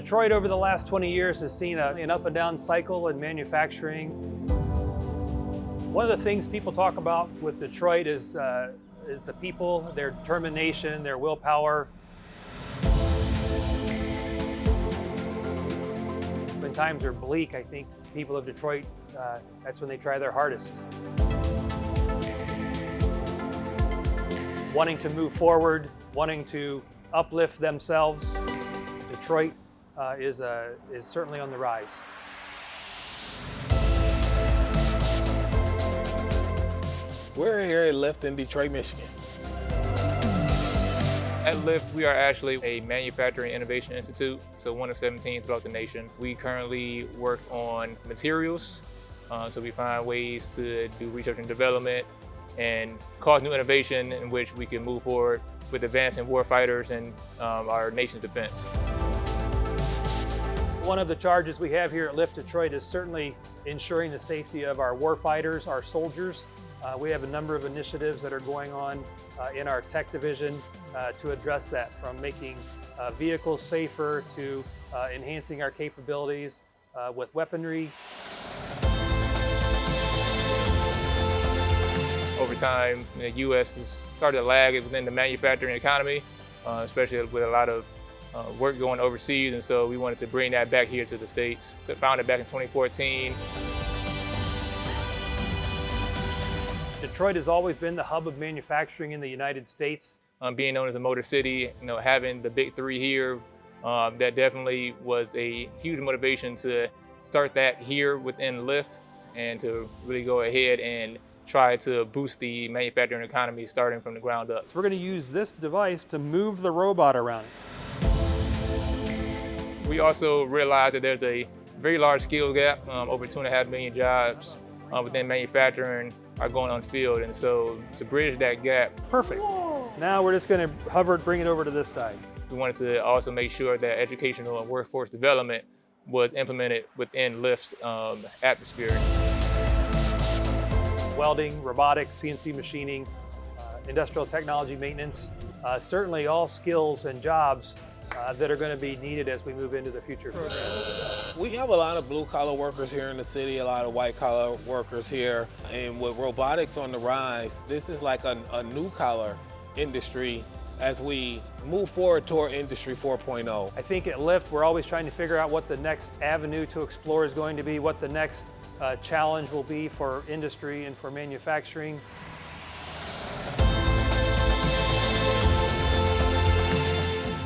Detroit over the last 20 years has seen an up and down cycle in manufacturing. One of the things people talk about with Detroit is the people, their determination, their willpower. When times are bleak, I think people of Detroit, that's when they try their hardest. Wanting to move forward, wanting to uplift themselves, Detroit is certainly on the rise. We're here at Lift in Detroit, Michigan. At Lift, we are actually a manufacturing innovation institute, so one of 17 throughout the nation. We currently work on materials, so we find ways to do research and development and cause new innovation in which we can move forward with advancing warfighters and our nation's defense. One of the charges we have here at Lift Detroit is certainly ensuring the safety of our warfighters, our soldiers. We have a number of initiatives that are going on in our tech division to address that, from making vehicles safer to enhancing our capabilities with weaponry. Over time, the U.S. has started to lag within the manufacturing economy, especially with a lot of work going overseas, and so we wanted to bring that back here to the States. Founded back in 2014. Detroit has always been the hub of manufacturing in the United States. Being known as a motor city, having the big three here, that definitely was a huge motivation to start that here within Lift and to really go ahead and try to boost the manufacturing economy starting from the ground up. So we're going to use this device to move the robot around. We also realized that there's a very large skill gap. Over 2.5 million jobs within manufacturing are going unfilled, and so to bridge that gap. Perfect. Whoa. Now we're just going to hover it, bring it over to this side. We wanted to also make sure that educational and workforce development was implemented within Lift's atmosphere. Welding, robotics, CNC machining, industrial technology maintenance, certainly all skills and jobs that are going to be needed as we move into the future. We have a lot of blue-collar workers here in the city, a lot of white-collar workers here, and with robotics on the rise, this is like a new-collar industry as we move forward toward Industry 4.0. I think at Lift, we're always trying to figure out what the next avenue to explore is going to be, what the next challenge will be for industry and for manufacturing.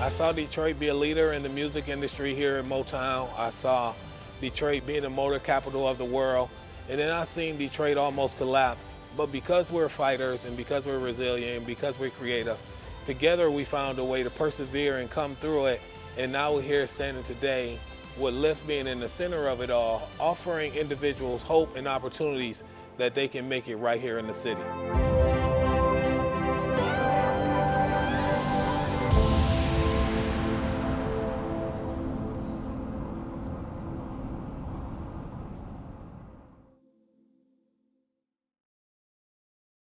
I saw Detroit be a leader in the music industry here in Motown. I saw Detroit being the motor capital of the world. And then I seen Detroit almost collapse. But because we're fighters and because we're resilient and because we're creative, together we found a way to persevere and come through it. And now we're here standing today with Lift being in the center of it all, offering individuals hope and opportunities that they can make it right here in the city.